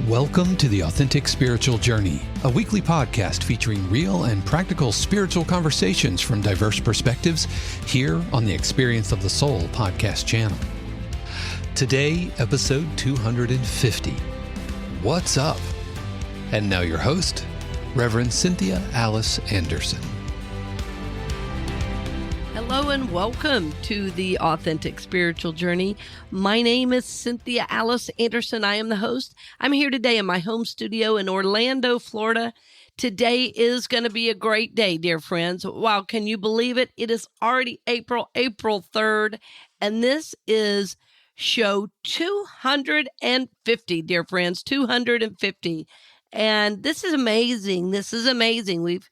Welcome to the Authentic Spiritual Journey, a weekly podcast featuring real and practical spiritual conversations from diverse perspectives here on the Experience of the Soul podcast channel. Today, episode 250, What's Up? And now your host, Reverend Cynthia Alice Anderson. Hello and welcome to the Authentic Spiritual Journey. My name is Cynthia Alice Anderson. I am the host. I'm here today in my home studio in Orlando, Florida. Today is going to be a great day, dear friends. Wow, can you believe it? It is already April 3rd, and this is show 250, dear friends, 250. And this is amazing. This is amazing. We've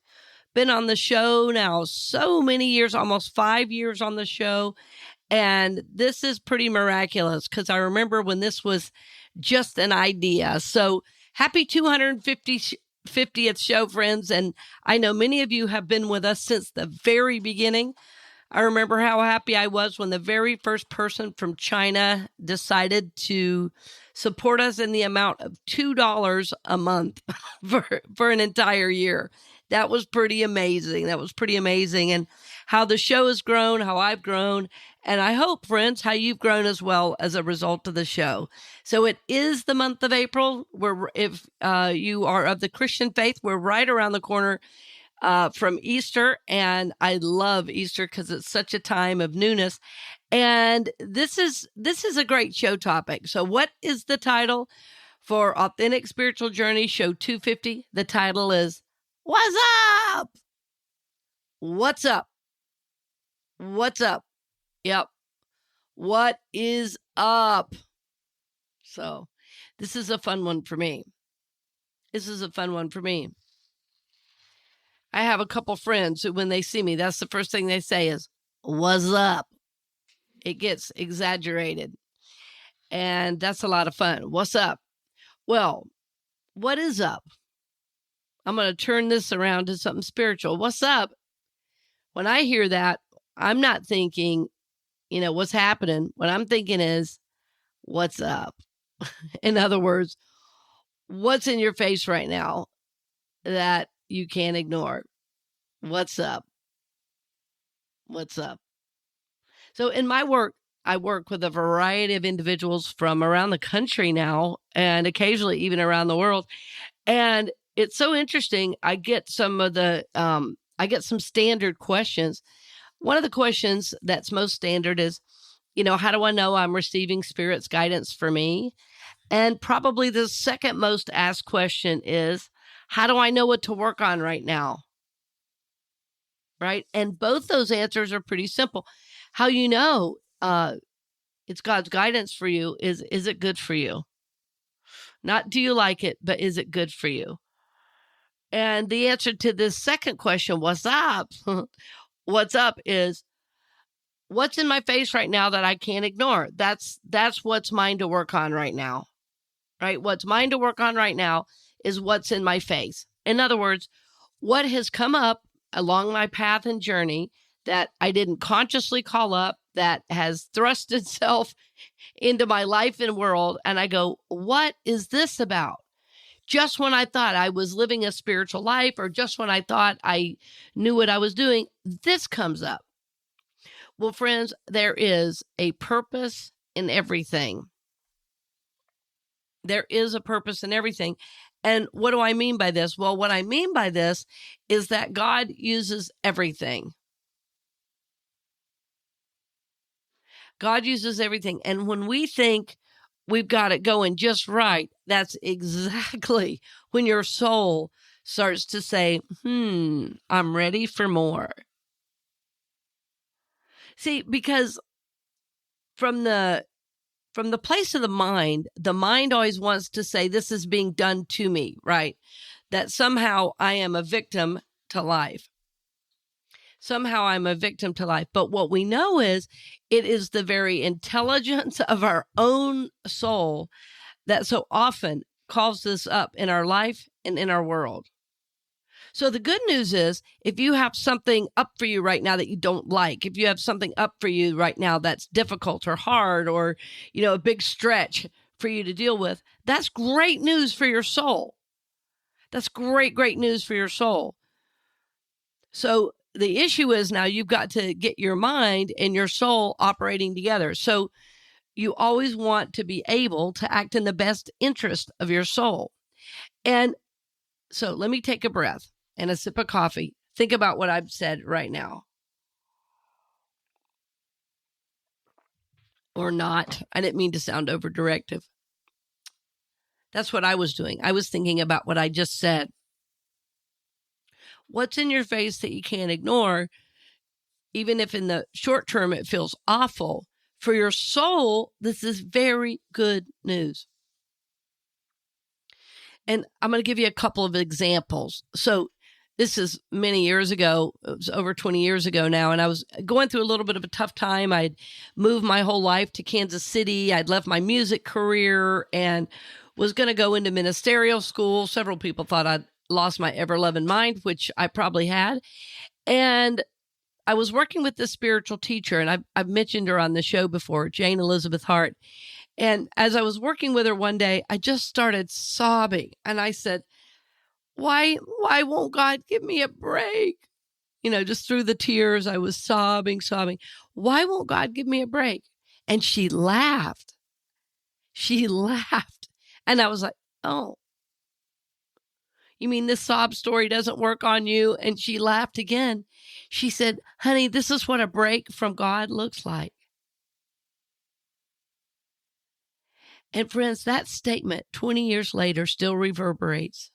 been on the show now so many years, almost 5 years on the show. And this is pretty miraculous because I remember when this was just an idea. So happy 250th show, friends. And I know many of you have been with us since the very beginning. I remember how happy I was when the very first person from China decided to support us in the amount of $2 a month for an entire year. That was pretty amazing. And how the show has grown, how I've grown, and I hope, friends, how you've grown as well as a result of the show. So it is the month of April. If you are of the Christian faith, we're right around the corner from Easter, and I love Easter because it's such a time of newness. And this is a great show topic. So what is the title for Authentic Spiritual Journey, show 250? The title is, What's up? What's up? What's up? Yep. What is up? So this is a fun one for me. I have a couple friends who, when they see me, that's the first thing they say is, what's up? It gets exaggerated. And that's a lot of fun. What's up? Well, what is up? I'm going to turn this around to something spiritual. What's up? When I hear that, I'm not thinking, what's happening. What I'm thinking is, what's up? In other words, what's in your face right now that you can't ignore? What's up? What's up? So in my work, I work with a variety of individuals from around the country now, and occasionally even around the world. And it's so interesting. I get some standard questions. One of the questions that's most standard is, how do I know I'm receiving Spirit's guidance for me? And probably the second most asked question is, how do I know what to work on right now? Right? And both those answers are pretty simple. How you know it's God's guidance for you is it good for you? Not do you like it, but is it good for you? And the answer to this second question, what's up? What's up is, what's in my face right now that I can't ignore? That's what's mine to work on right now, right? What's mine to work on right now is what's in my face. In other words, what has come up along my path and journey that I didn't consciously call up, that has thrust itself into my life and world. And I go, what is this about? Just when I thought I was living a spiritual life, or just when I thought I knew what I was doing, this comes up. Well, friends, there is a purpose in everything. There is a purpose in everything. And what do I mean by this? Well, what I mean by this is that God uses everything. God uses everything. And when we think we've got it going just right, that's exactly when your soul starts to say, I'm ready for more. See, because from the place of the mind always wants to say, this is being done to me, right? That somehow I am a victim to life. But what we know is it is the very intelligence of our own soul that so often calls this up in our life and in our world. So the good news is, if you have something up for you right now that you don't like, if you have something up for you right now that's difficult or hard or, a big stretch for you to deal with, that's great news for your soul. That's great, great news for your soul. So the issue is now you've got to get your mind and your soul operating together. So you always want to be able to act in the best interest of your soul. And so let me take a breath and a sip of coffee. Think about what I've said right now. Or not. I didn't mean to sound over directive. That's what I was doing. I was thinking about what I just said. What's in your face that you can't ignore, even if in the short term it feels awful? For your soul, this is very good news. And I'm going to give you a couple of examples. So this is many years ago. It was over 20 years ago now. And I was going through a little bit of a tough time. I'd moved my whole life to Kansas City. I'd left my music career and was going to go into ministerial school. Several people thought I'd lost my ever-loving mind, which I probably had. And I was working with this spiritual teacher, and I've mentioned her on the show before, Jane Elizabeth Hart. And as I was working with her one day, I just started sobbing. And I said, why won't God give me a break? Just through the tears, I was sobbing. Why won't God give me a break? And she laughed. And I was like, oh, you mean this sob story doesn't work on you? And she laughed again. She said, honey, this is what a break from God looks like. And friends, that statement 20 years later still reverberates,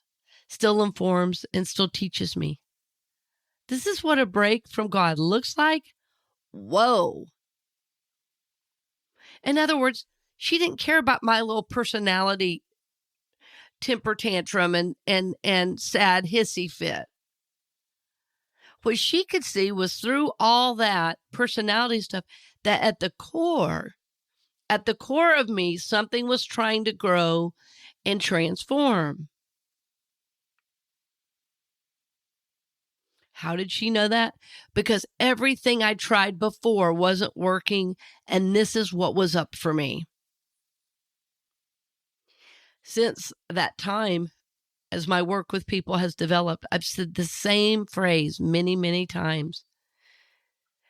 still informs, and still teaches me. This is what a break from God looks like? Whoa. In other words, she didn't care about my little personality temper tantrum and sad hissy fit. What she could see was through all that personality stuff, that at the core of me, something was trying to grow and transform. How did she know that? Because everything I tried before wasn't working, and this is what was up for me. Since that time, as my work with people has developed, I've said the same phrase many, many times.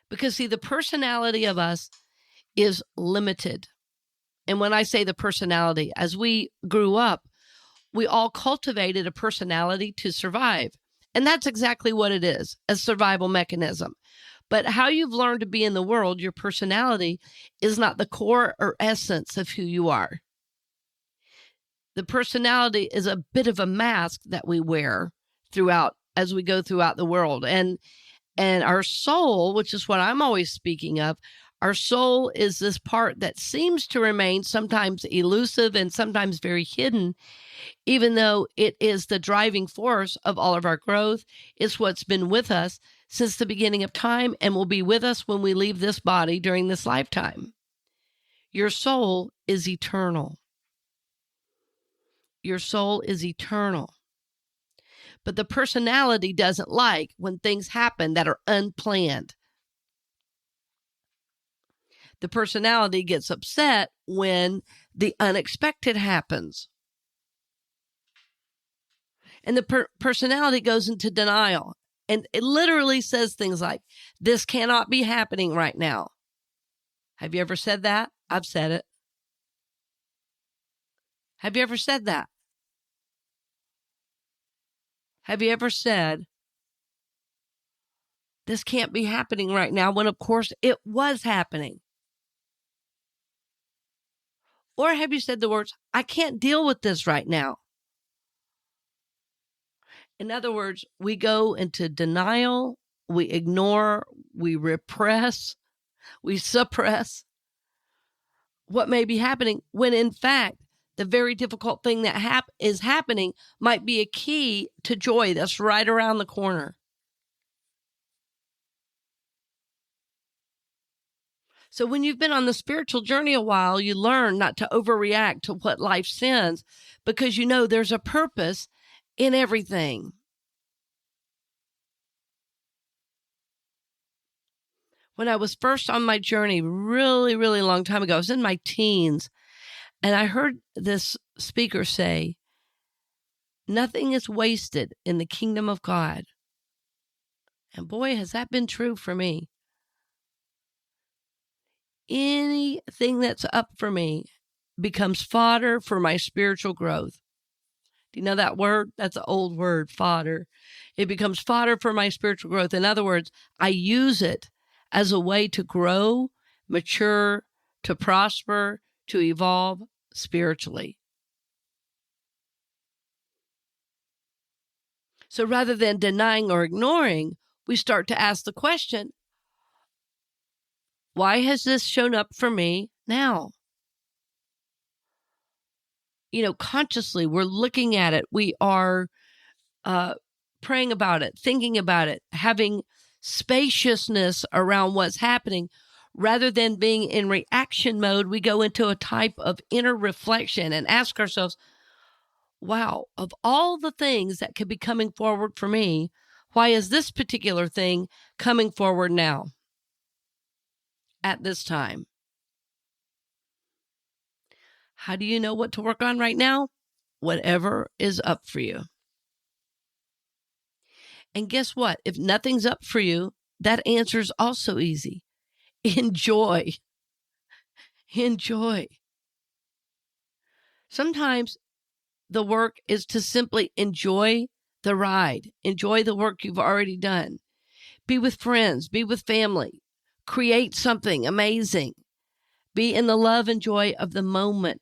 Because see, the personality of us is limited. And when I say the personality, as we grew up, we all cultivated a personality to survive. And that's exactly what it is, a survival mechanism. But how you've learned to be in the world, your personality, is not the core or essence of who you are. The personality is a bit of a mask that we wear throughout as we go throughout the world. And our soul, which is what I'm always speaking of, our soul is this part that seems to remain sometimes elusive and sometimes very hidden, even though it is the driving force of all of our growth. It's what's been with us since the beginning of time and will be with us when we leave this body during this lifetime. Your soul is eternal. Your soul is eternal. But the personality doesn't like when things happen that are unplanned. The personality gets upset when the unexpected happens. And the personality goes into denial. And it literally says things like, this cannot be happening right now. Have you ever said that? I've said it. Have you ever said that? Have you ever said, this can't be happening right now, when of course it was happening? Or have you said the words, I can't deal with this right now? In other words, we go into denial, we ignore, we repress, we suppress what may be happening, when in fact, the very difficult thing that is happening might be a key to joy that's right around the corner. So when you've been on the spiritual journey a while, you learn not to overreact to what life sends, because you know there's a purpose in everything. When I was first on my journey, really, really long time ago, I was in my teens, And I heard this speaker say, nothing is wasted in the kingdom of God. And boy, has that been true for me. Anything that's up for me becomes fodder for my spiritual growth. Do you know that word? That's an old word, fodder. It becomes fodder for my spiritual growth. In other words, I use it as a way to grow, mature, to prosper, to evolve spiritually. So rather than denying or ignoring, we start to ask the question, why has this shown up for me now? Consciously, we're looking at it. We are praying about it, thinking about it, having spaciousness around what's happening. Rather than being in reaction mode, we go into a type of inner reflection and ask ourselves, wow, of all the things that could be coming forward for me, why is this particular thing coming forward now at this time? How do you know what to work on right now? Whatever is up for you. And guess what? If nothing's up for you, that answer is also easy. Enjoy. Enjoy. Sometimes the work is to simply enjoy the ride. Enjoy the work you've already done. Be with friends. Be with family. Create something amazing. Be in the love and joy of the moment.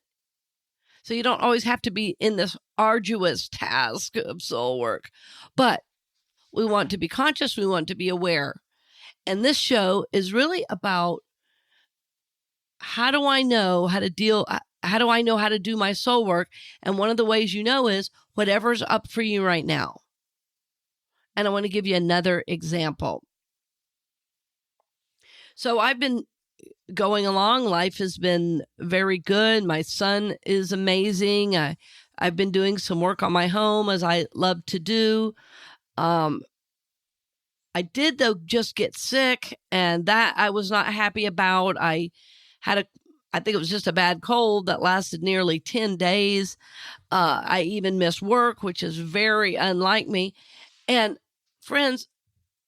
So you don't always have to be in this arduous task of soul work. But we want to be conscious. We want to be aware. And this show is really about how do I know how to do my soul work? And one of the ways you know is whatever's up for you right now. And I want to give you another example. So I've been going along. Life has been very good. My son is amazing. I've been doing some work on my home as I love to do. I did, though, just get sick, and that I was not happy about. I think it was just a bad cold that lasted nearly 10 days. I even missed work, which is very unlike me. And friends,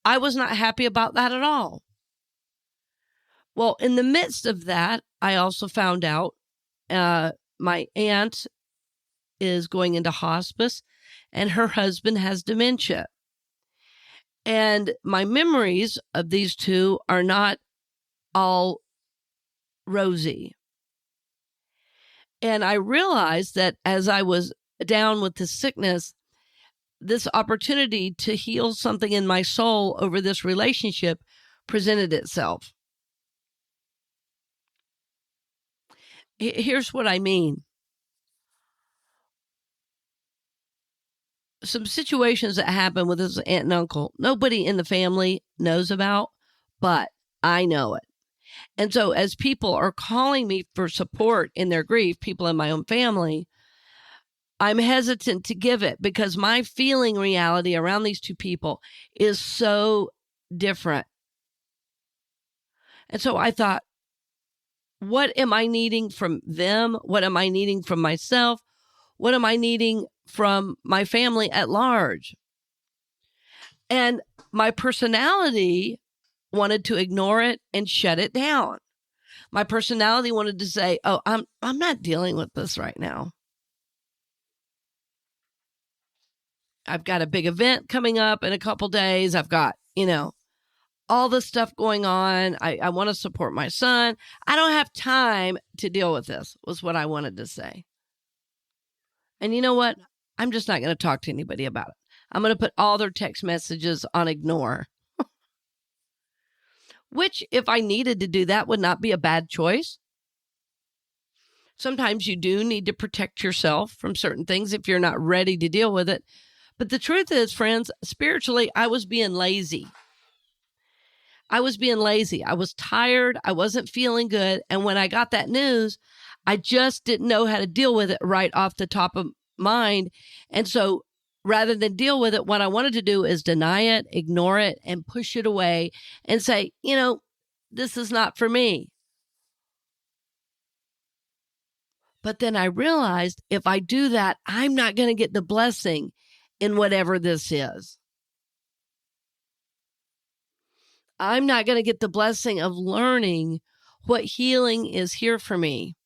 I was not happy about that at all. Well, in the midst of that, I also found out my aunt is going into hospice and her husband has dementia. And my memories of these two are not all rosy. And I realized that as I was down with the sickness, this opportunity to heal something in my soul over this relationship presented itself. Here's what I mean. Some situations that happen with his aunt and uncle, nobody in the family knows about, but I know it. And so as people are calling me for support in their grief, people in my own family, I'm hesitant to give it because my feeling reality around these two people is so different. And so I thought, what am I needing from them? What am I needing from myself? What am I needing from my family at large? And my personality wanted to ignore it and shut it down. My personality wanted to say, oh, I'm not dealing with this right now. I've got a big event coming up in a couple days. I've got, all this stuff going on. I want to support my son. I don't have time to deal with this, was what I wanted to say. And you know what? I'm just not going to talk to anybody about it. I'm going to put all their text messages on ignore. Which, if I needed to do that, would not be a bad choice. Sometimes you do need to protect yourself from certain things if you're not ready to deal with it. But the truth is, friends, spiritually, I was being lazy. I was tired. I wasn't feeling good. And when I got that news, I just didn't know how to deal with it right off the top of mind. And so rather than deal with it, what I wanted to do is deny it, ignore it, and push it away and say, this is not for me. But then I realized if I do that, I'm not going to get the blessing in whatever this is. I'm not going to get the blessing of learning what healing is here for me.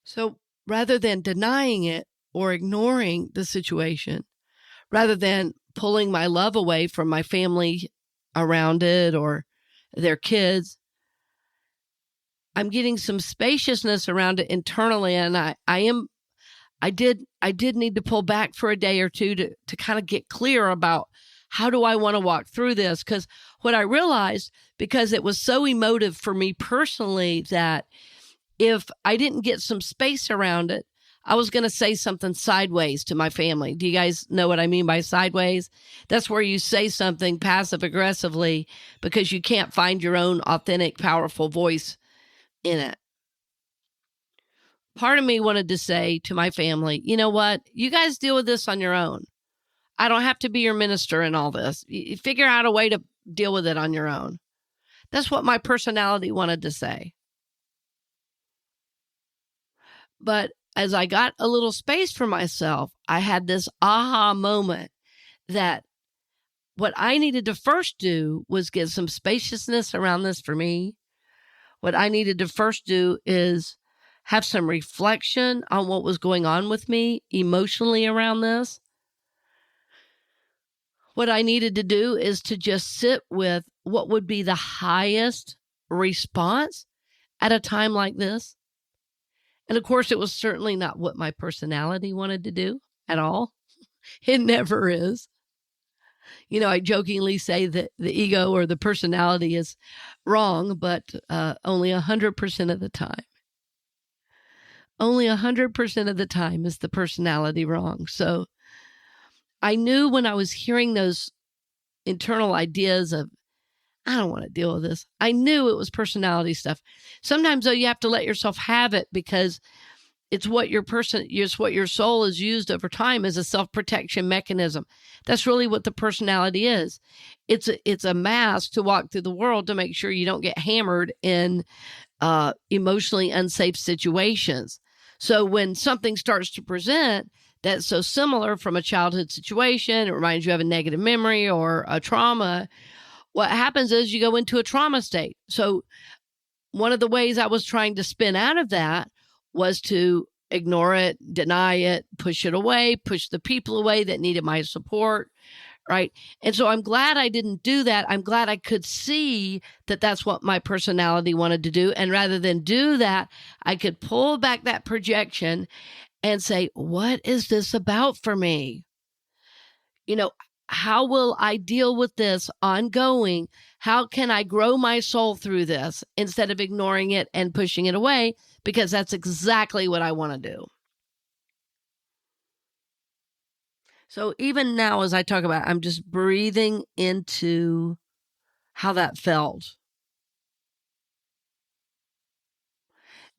So rather than denying it or ignoring the situation, rather than pulling my love away from my family around it or their kids, I'm getting some spaciousness around it internally. And I did need to pull back for a day or two to kind of get clear about how do I want to walk through this? Because what I realized, because it was so emotive for me personally, that if I didn't get some space around it, I was going to say something sideways to my family. Do you guys know what I mean by sideways? That's where you say something passive aggressively because you can't find your own authentic, powerful voice in it. Part of me wanted to say to my family, you know what? You guys deal with this on your own. I don't have to be your minister in all this. You figure out a way to deal with it on your own. That's what my personality wanted to say. But as I got a little space for myself, I had this aha moment that what I needed to first do was get some spaciousness around this for me. What I needed to first do is have some reflection on what was going on with me emotionally around this. What I needed to do is to just sit with what would be the highest response at a time like this. And of course, it was certainly not what my personality wanted to do at all. It never is. You know, I jokingly say that the ego or the personality is wrong, but only 100% of the time. Only 100% of the time is the personality wrong. So I knew when I was hearing those internal ideas of, I don't want to deal with this, I knew it was personality stuff. Sometimes, though, you have to let yourself have it because it's what what your soul has used over time as a self-protection mechanism. That's really what the personality is. It's a mask to walk through the world to make sure you don't get hammered in emotionally unsafe situations. So when something starts to present that's so similar from a childhood situation, it reminds you of a negative memory or a trauma, what happens is you go into a trauma state. So one of the ways I was trying to spin out of that was to ignore it, deny it, push it away, push the people away that needed my support, right? And so I'm glad I didn't do that. I'm glad I could see that that's what my personality wanted to do. And rather than do that, I could pull back that projection and say, what is this about for me? You know, how will I deal with this ongoing? How can I grow my soul through this instead of ignoring it and pushing it away? Because that's exactly what I want to do. So even now, as I talk about it, I'm just breathing into how that felt.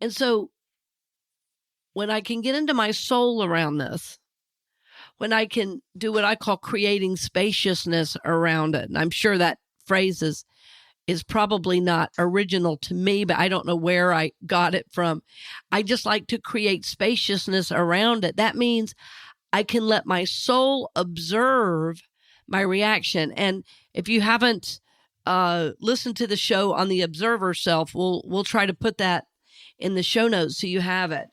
And so when I can get into my soul around this, when I can do what I call creating spaciousness around it, and I'm sure that phrase is probably not original to me, but I don't know where I got it from. I just like to create spaciousness around it. That means I can let my soul observe my reaction. And if you haven't listened to the show on the observer self, we'll try to put that in the show notes so you have it,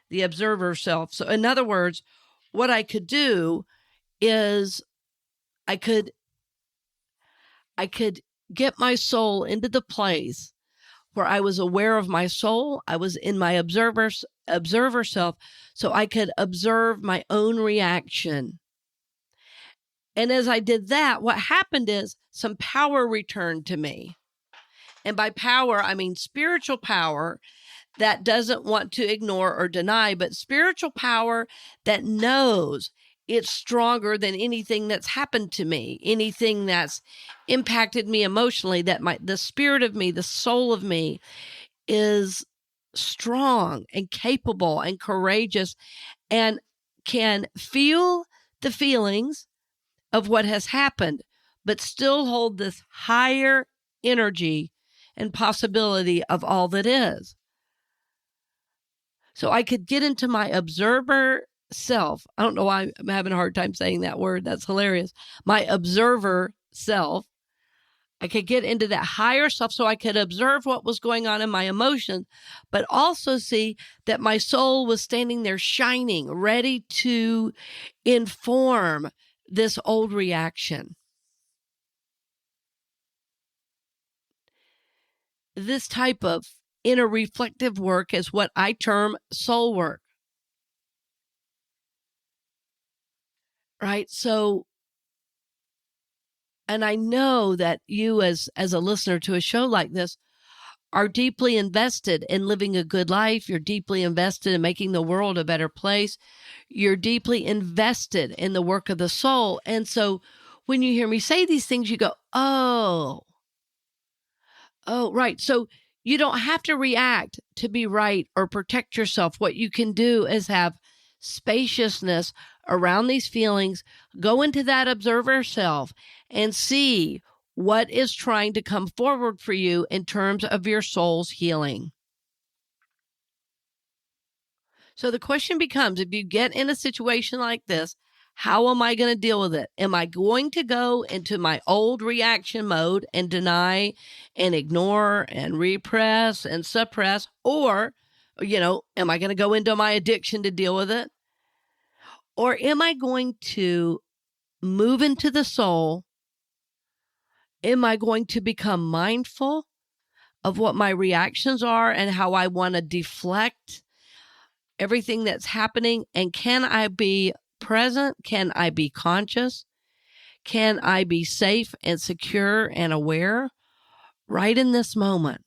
the observer self. So in other words, what I could do is I could get my soul into the place where I was aware of my soul. I was in my observer self, so I could observe my own reaction. And as I did that, what happened is some power returned to me. And by power, I mean spiritual power that doesn't want to ignore or deny, but spiritual power that knows it's stronger than anything that's happened to me, anything that's impacted me emotionally, that the spirit of me, the soul of me is strong and capable and courageous and can feel the feelings of what has happened, but still hold this higher energy and possibility of all that is. So I could get into my observer self. I don't know why I'm having a hard time saying that word. That's hilarious. My observer self. I could get into that higher self so I could observe what was going on in my emotions, but also see that my soul was standing there shining, ready to inform this old reaction. This type of inner reflective work is what I term soul work. Right? So, and I know that you as a listener to a show like this are deeply invested in living a good life. You're deeply invested in making the world a better place. You're deeply invested in the work of the soul. And so when you hear me say these things, you go, oh, right. So you don't have to react to be right or protect yourself. What you can do is have spaciousness around these feelings, go into that observer self and see what is trying to come forward for you in terms of your soul's healing. So the question becomes, if you get in a situation like this, how am I going to deal with it? Am I going to go into my old reaction mode and deny and ignore and repress and suppress? Or, am I going to go into my addiction to deal with it? Or am I going to move into the soul? Am I going to become mindful of what my reactions are and how I want to deflect everything that's happening? And can I be present? Can I be conscious? Can I be safe and secure and aware right in this moment?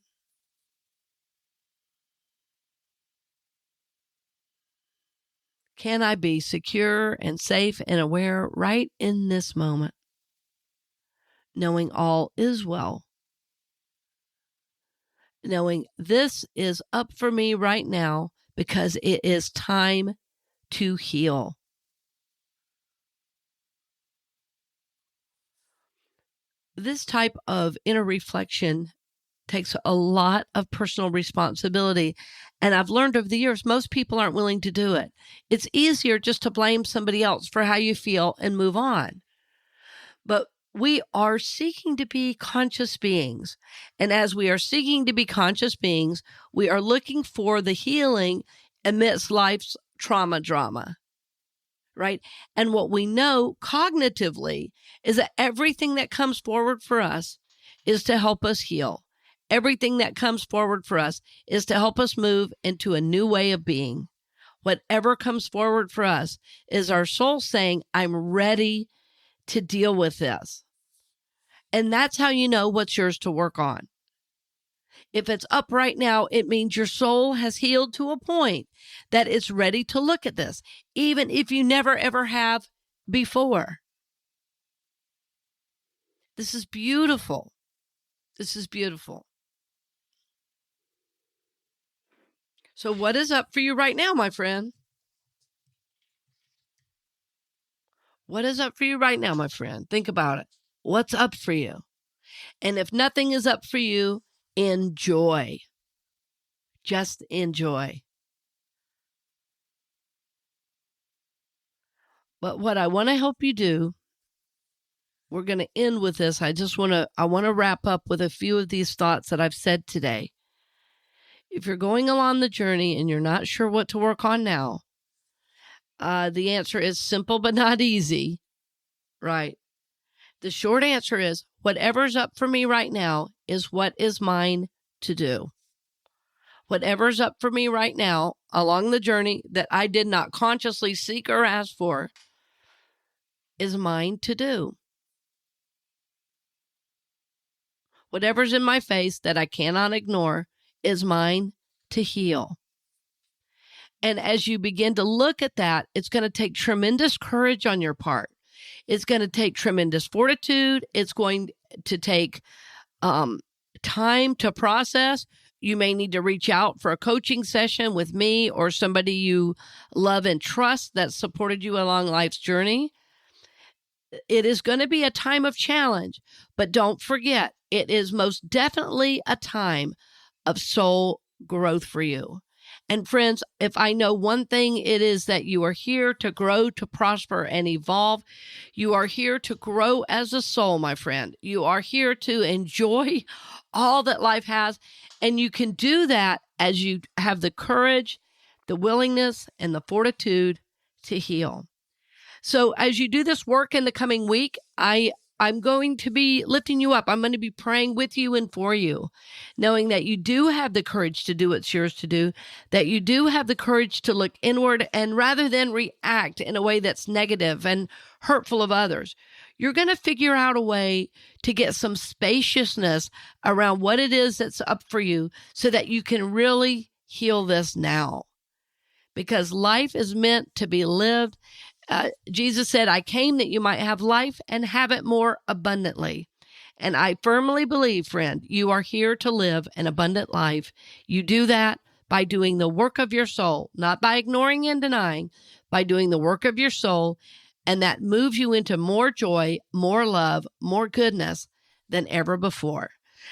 Can I be secure and safe and aware right in this moment, knowing all is well? Knowing this is up for me right now because it is time to heal. This type of inner reflection takes a lot of personal responsibility. And I've learned over the years, most people aren't willing to do it. It's easier just to blame somebody else for how you feel and move on. But we are seeking to be conscious beings. And as we are seeking to be conscious beings, we are looking for the healing amidst life's trauma drama. Right? And what we know cognitively is that everything that comes forward for us is to help us heal. Everything that comes forward for us is to help us move into a new way of being. Whatever comes forward for us is our soul saying, I'm ready to deal with this. And that's how you know what's yours to work on. If it's up right now, it means your soul has healed to a point that it's ready to look at this, even if you never ever have before. This is beautiful. This is beautiful. So what is up for you right now, my friend? What is up for you right now, my friend? Think about it. What's up for you? And if nothing is up for you, enjoy. Just enjoy. But what I want to help you do, we're going to end with this. I want to wrap up with a few of these thoughts that I've said today. If you're going along the journey and you're not sure what to work on now, the answer is simple but not easy, right? The short answer is whatever's up for me right now is what is mine to do. Whatever's up for me right now along the journey that I did not consciously seek or ask for is mine to do. Whatever's in my face that I cannot ignore is mine to heal. And as you begin to look at that, it's going to take tremendous courage on your part. It's going to take tremendous fortitude. It's going to take time to process. You may need to reach out for a coaching session with me or somebody you love and trust that supported you along life's journey. It is going to be a time of challenge, But don't forget, it is most definitely a time of soul growth for you. And friends, if I know one thing, it is that you are here to grow, to prosper, and evolve. You are here to grow as a soul, my friend. You are here to enjoy all that life has. And you can do that as you have the courage, the willingness, and the fortitude to heal. So as you do this work in the coming week, I'm going to be lifting you up. I'm going to be praying with you and for you, knowing that you do have the courage to do what's yours to do, that you do have the courage to look inward, and rather than react in a way that's negative and hurtful of others, you're going to figure out a way to get some spaciousness around what it is that's up for you so that you can really heal this now. Because life is meant to be lived. Jesus said, I came that you might have life and have it more abundantly. And I firmly believe, friend, you are here to live an abundant life. You do that by doing the work of your soul, not by ignoring and denying, by doing the work of your soul. And that moves you into more joy, more love, more goodness than ever before.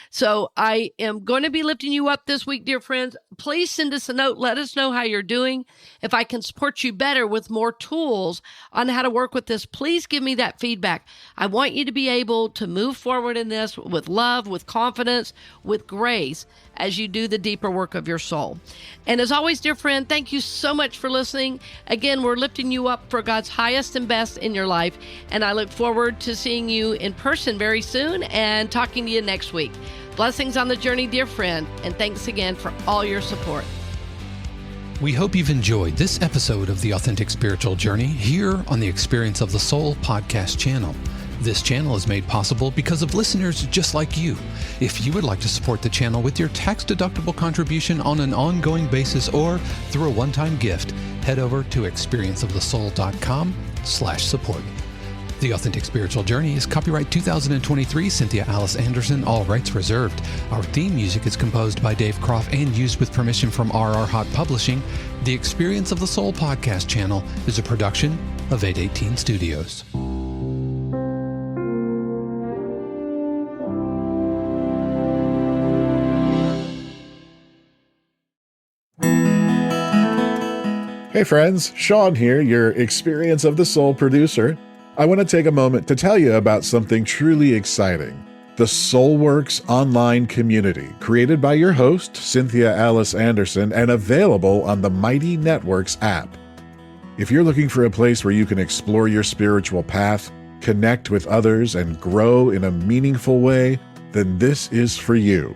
So I am going to be lifting you up this week, dear friends. Please send us a note. Let us know how you're doing. If I can support you better with more tools on how to work with this, please give me that feedback. I want you to be able to move forward in this with love, with confidence, with grace as you do the deeper work of your soul. And as always, dear friend, thank you so much for listening. Again, we're lifting you up for God's highest and best in your life. And I look forward to seeing you in person very soon and talking to you next week. Blessings on the journey, dear friend, and thanks again for all your support. We hope you've enjoyed this episode of The Authentic Spiritual Journey here on the Experience of the Soul podcast channel. This channel is made possible because of listeners just like you. If you would like to support the channel with your tax-deductible contribution on an ongoing basis or through a one-time gift, head over to experienceofthesoul.com/support. The Authentic Spiritual Journey is copyright 2023, Cynthia Alice Anderson, all rights reserved. Our theme music is composed by Dave Croft and used with permission from RR Hot Publishing. The Experience of the Soul podcast channel is a production of 818 Studios. Hey friends, Sean here, your Experience of the Soul producer. I want to take a moment to tell you about something truly exciting. The Soulworks online community, created by your host, Cynthia Alice Anderson, and available on the Mighty Networks app. If you're looking for a place where you can explore your spiritual path, connect with others, and grow in a meaningful way, then this is for you.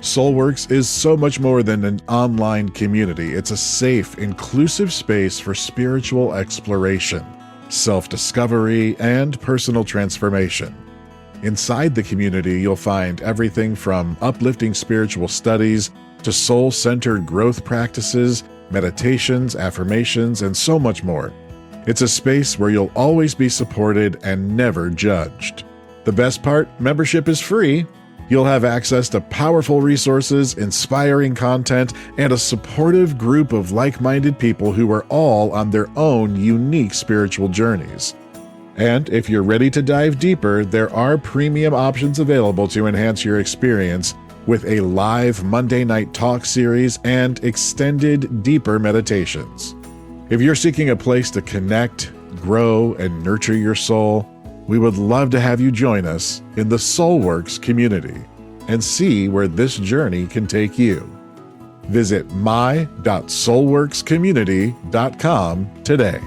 Soulworks is so much more than an online community. It's a safe, inclusive space for spiritual exploration, self-discovery, and personal transformation. Inside the community, you'll find everything from uplifting spiritual studies to soul-centered growth practices, meditations, affirmations, and so much more. It's a space where you'll always be supported and never judged. The best part, membership is free. You'll have access to powerful resources, inspiring content, and a supportive group of like-minded people who are all on their own unique spiritual journeys. And if you're ready to dive deeper, there are premium options available to enhance your experience with a live Monday night talk series and extended, deeper meditations. If you're seeking a place to connect, grow, and nurture your soul, we would love to have you join us in the Soulworks community and see where this journey can take you. Visit my.soulworkscommunity.com today.